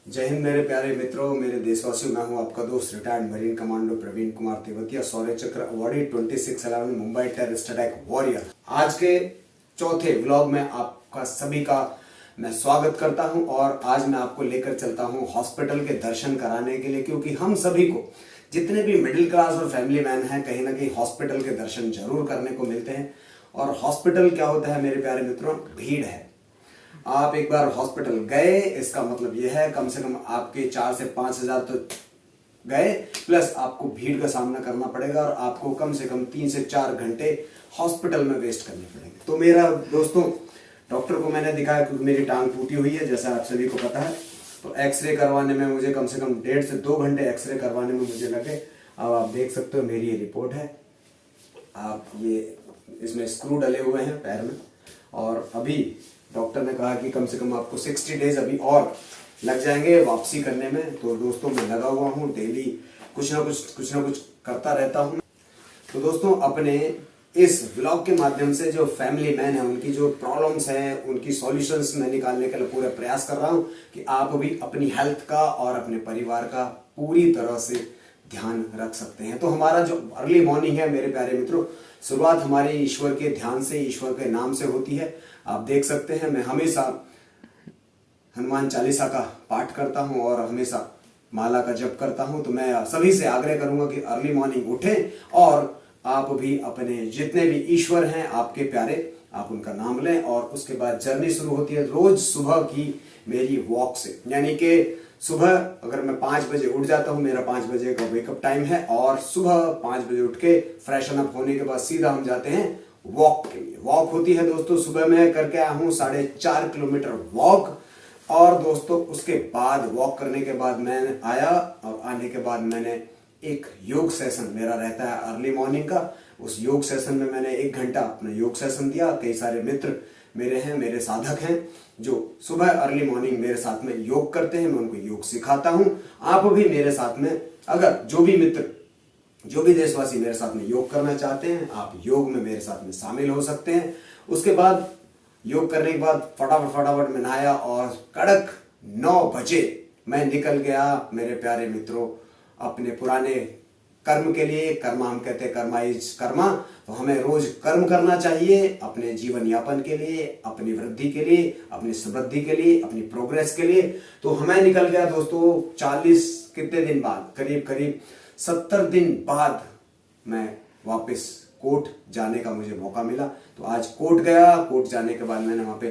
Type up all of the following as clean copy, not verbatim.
जय हिंद मेरे प्यारे मित्रों, मेरे देशवासियों। मैं हूं आपका दोस्त retired marine commando Praveen Kumar Teotia, Shaurya Chakra awardee 2611 Mumbai terrorist attack warrior. आज के चौथे व्लॉग में आपका सभी का मैं स्वागत करता हूं और आज मैं आपको लेकर चलता हूं हॉस्पिटल के दर्शन कराने के लिए, क्योंकि हम सभी को जितने भी मिडिल क्लास और फैमिली मैन हैं कहीं ना कहीं हॉस्पिटल के दर्शन जरूर करने को मिलते हैं। और हॉस्पिटल क्या होता है मेरे प्यारे मित्रों? भीड़ है। आप एक बार हॉस्पिटल गए, इसका मतलब यह है कम से कम आपके 4 से 5 हजार तो गए, प्लस आपको भीड़ का सामना करना पड़ेगा और आपको कम से कम 3 से 4 घंटे हॉस्पिटल में वेस्ट करने पड़ेंगे। तो मेरा दोस्तों, डॉक्टर को मैंने दिखाया क्योंकि मेरी टांग टूटी हुई है, जैसा आप सभी को पता है। तो एक्सरे करवाने में मुझे कम से कम 1.5 से 2 घंटे एक्सरे करवाने में मुझे लगे। अब आप देख सकते हो मेरी ये रिपोर्ट है। आप ये इसमें स्क्रू डले हुए हैं पैर में, और अभी डॉक्टर ने कहा कि कम से कम आपको 60 डेज अभी और लग जाएंगे वापसी करने में। तो दोस्तों मैं लगा हुआ हूँ, डेली कुछ ना कुछ करता रहता हूँ। तो दोस्तों, अपने इस व्लॉग के माध्यम से जो फैमिली मैन है उनकी जो प्रॉब्लम्स हैं उनकी सॉल्यूशंस मैं निकालने के लिए पूरा प्रयास कर रहा हूँ कि आप भी अपनी हेल्थ का और अपने परिवार का पूरी तरह से ध्यान रख सकते हैं। तो हमारा जो अर्ली मॉर्निंग है मेरे प्यारे मित्रों, शुरुआत हमारे ईश्वर के ध्यान से, ईश्वर के नाम से होती है। आप देख सकते हैं मैं हमेशा हनुमान चालीसा का पाठ करता हूं और हमेशा माला का जप करता हूं। तो मैं सभी से आग्रह करूंगा कि अर्ली मॉर्निंग उठें और आप भी अपने जितने भी ईश्वर हैं आपके प्यारे, आप उनका नाम लें। और उसके बाद जर्नी शुरू होती है रोज सुबह की मेरी वॉक से। यानी कि सुबह अगर मैं 5 बजे उठ जाता हूं, मेरा 5 बजे का वेकअप टाइम है, और सुबह 5 बजे उठ के फ्रेशन अप होने के बाद सीधा हम जाते हैं वॉक के लिए। वॉक होती है दोस्तों, सुबह मैं करके आया हूं 4.5 किलोमीटर वॉक। और दोस्तों उसके बाद वॉक करने के बाद मैं आया, और आने के बाद मैंने एक योग सेशन मेरा रहता है अर्ली मॉर्निंग का। उस योग सेशन में मैंने 1 घंटा अपना योग सेशन दिया। कई सारे मित्र मेरे हैं, मेरे साधक हैं जो सुबह अर्ली मॉर्निंग मेरे साथ में योग करते हैं। मैं उनको योग सिखाता हूं। आप भी मेरे साथ में, अगर जो भी मित्र, जो भी देशवासी मेरे साथ में योग करना चाहते हैं, आप योग में मेरे साथ में शामिल हो सकते हैं। उसके बाद योग करने के बाद फटाफट मैं नहाया और कड़क 9 बजे मैं निकल गया मेरे प्यारे मित्रों अपने पुराने कर्म के लिए। कर्म हम कहते हैं कर्मा इज कर्मा, तो हमें रोज कर्म करना चाहिए अपने जीवन यापन के लिए, अपनी वृद्धि के लिए, अपनी समृद्धि के लिए, अपनी प्रोग्रेस के लिए। तो हमें निकल गया दोस्तों 40 कितने दिन बाद, करीब 70 दिन बाद मैं वापस कोर्ट जाने का मुझे मौका मिला। तो आज कोर्ट गया। कोर्ट जाने के बाद मैंने वहां पे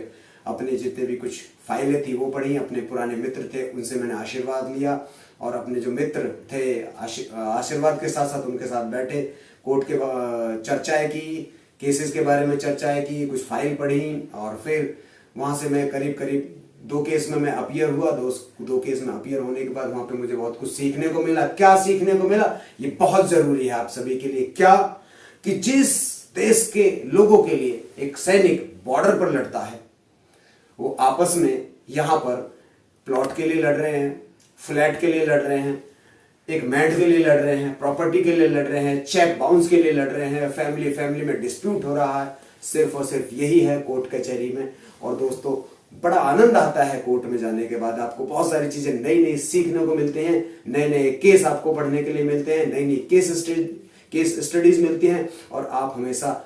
अपने जितने भी कुछ फाइलें थी वो पढ़ी, अपने पुराने मित्र थे उनसे मैंने आशीर्वाद लिया, और अपने जो मित्र थे आशीर्वाद के साथ साथ उनके साथ बैठे, कोर्ट के चर्चाएं की, केसेस के बारे में चर्चाएं की, कुछ फाइल पढ़ी। और फिर वहां से मैं करीब 2 केस में मैं अपीयर हुआ। 2 केस में अपीयर होने के बाद वहां पे मुझे बहुत कुछ सीखने को मिला। क्या सीखने को मिला ये बहुत जरूरी है आप सभी के लिए। क्या कि जिस देश के लोगों के लिए एक सैनिक बॉर्डर पर लड़ता है, वो आपस में यहां पर प्लॉट के लिए लड़ रहे हैं, फ्लैट के लिए लड़ रहे हैं, एक मैट के लिए लड़ रहे हैं, प्रॉपर्टी के लिए लड़ रहे हैं, चेक बाउंस के लिए लड़ रहे हैं, फैमिली में डिस्प्यूट हो रहा है। सिर्फ और सिर्फ यही है कोर्ट कचहरी में। और दोस्तों बड़ा आनंद आता है कोर्ट में जाने के बाद। आपको बहुत सारी चीजें नई सीखने को मिलते हैं, नए केस आपको पढ़ने के लिए मिलते हैं, नई केस स्टडीज मिलती हैं, और आप हमेशा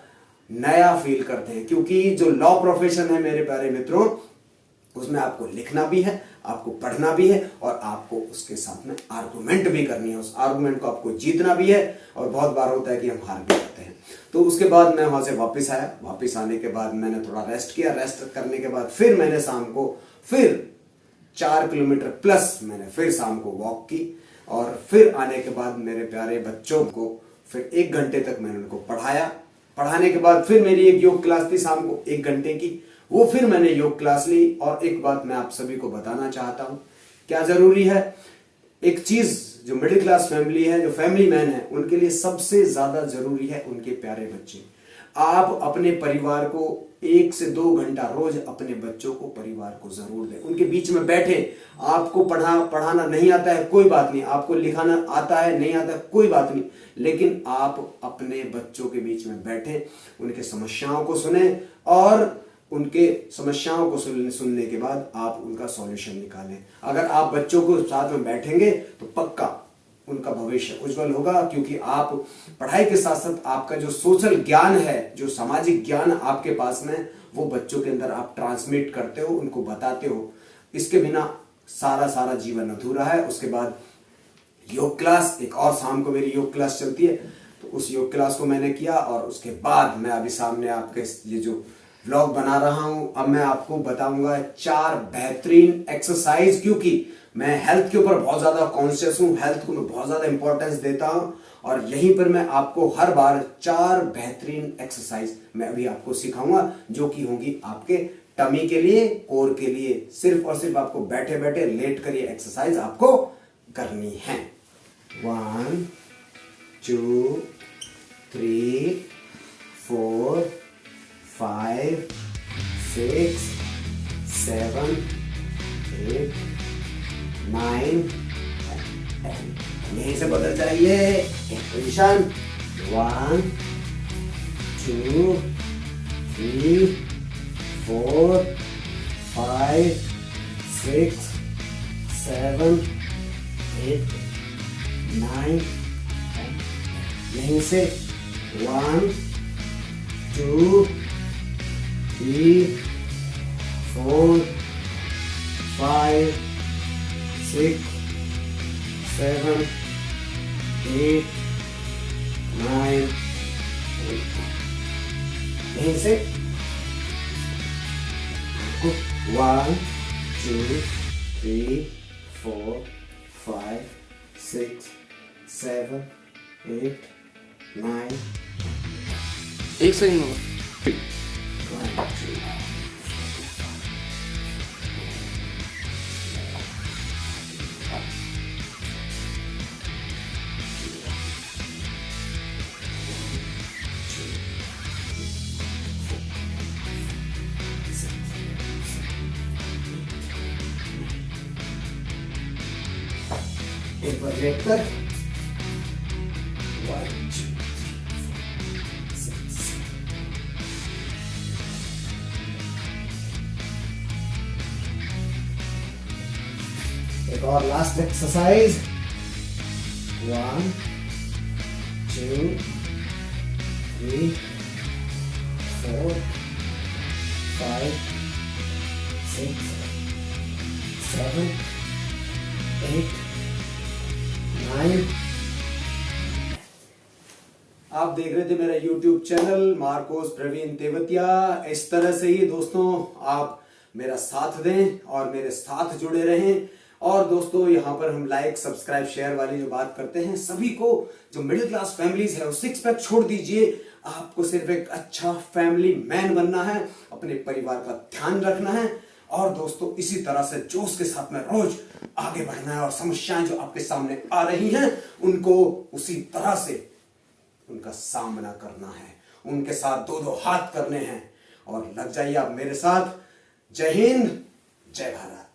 नया फील करते हैं। क्योंकि जो लॉ प्रोफेशन है मेरे प्यारे मित्रों, उसमें आपको लिखना भी है, आपको पढ़ना भी है, और आपको उसके साथ में आर्गुमेंट भी करनी है। उस आर्गुमेंट को आपको जीतना भी है, और बहुत बार होता है कि हम हार भी जाते हैं। तो उसके बाद मैं वहां से वापस आया। वापस आने के बाद मैंने थोड़ा रेस्ट किया। रेस्ट करने के बाद फिर मैंने शाम को फिर 4 किलोमीटर प्लस मैंने फिर शाम को वॉक की। और फिर आने के बाद मेरे प्यारे बच्चों को फिर 1 घंटे तक मैंने उनको पढ़ाया। पढ़ाने के बाद फिर मेरी एक योग क्लास थी शाम को 1 घंटे की, वो फिर मैंने योग क्लास ली। और एक बात मैं आप सभी को बताना चाहता हूं, क्या जरूरी है, एक चीज जो मिडिल क्लास फैमिली है, जो फैमिली मैन है, उनके लिए सबसे ज्यादा जरूरी है उनके प्यारे बच्चे। आप अपने परिवार को 1 से 2 घंटा रोज अपने बच्चों को, परिवार को जरूर दें, उनके बीच में बैठे। आपको पढ़ाना नहीं आता है कोई बात नहीं, आपको लिखाना आता है नहीं आता कोई बात नहीं, लेकिन आप अपने बच्चों के बीच में बैठे, उनके समस्याओं को सुने और उनके समस्याओं को सुनने के बाद आप उनका सॉल्यूशन निकालें। अगर आप बच्चों को साथ में बैठेंगे तो पक्का उनका भविष्य उज्जवल होगा, क्योंकि आप पढ़ाई के साथ साथ आपका जो सोशल ज्ञान है, जो सामाजिक ज्ञान आपके पास में, वो बच्चों के अंदर आप ट्रांसमिट करते हो, उनको बताते हो। इसके बिना सारा जीवन अधूरा है। उसके बाद योग क्लास, एक और शाम को मेरी योग क्लास चलती है, तो उस योग क्लास को मैंने किया और उसके बाद मैं अभी सामने आपके ये जो व्लॉग बना रहा हूं, अब मैं आपको बताऊंगा 4 बेहतरीन एक्सरसाइज, क्योंकि मैं हेल्थ के ऊपर बहुत ज्यादा कॉन्शियस हूं, हेल्थ को मैं बहुत ज्यादा इंपॉर्टेंस देता हूं, और यहीं पर मैं आपको हर बार 4 बेहतरीन एक्सरसाइज मैं अभी आपको सिखाऊंगा, जो कि होंगी आपके टमी के लिए, कोर के लिए। सिर्फ और सिर्फ आपको बैठे बैठे लेट कर ये एक्सरसाइज आपको करनी है। 1 2 3 4 5 6 7 8 9 10। यहीं से बदल जाइए पोजीशन। 1 2 3 4 5 6 7 8 9 10। यहीं से 1 2 3 4 5 6 7 8 9 10। यहीं से 1 2 3 4 5 6 7 8 9। एक सेकंड होगा। 1 2 एक बार वेट कर। 1 2 3 4 5 6 एक और लास्ट एक्सरसाइज। 1 2 3 4 5 6 7 8 9। आप देख रहे थे मेरा YouTube channel MARCOS Praveen Tewatia. इस तरह से ही दोस्तों आप मेरा साथ दें और मेरे साथ जुड़े रहें। और दोस्तों यहाँ पर हम लाइक सब्सक्राइब शेयर वाली जो बात करते हैं, सभी को जो मिडिल क्लास फैमिलीज है वो 6 पैक छोड़ दीजिए। आपको सिर्फ एक अच्छा फैमिली मैन बनना है, अपने परिवार का ध्यान रखना है, और दोस्तों इसी तरह से जोश के साथ में रोज आगे बढ़ना है। और समस्याएं जो आपके सामने आ रही हैं उनको उसी तरह से उनका सामना करना है, उनके साथ 2-2 हाथ करने हैं, और लग जाइए आप मेरे साथ। जय हिंद, जय भारत।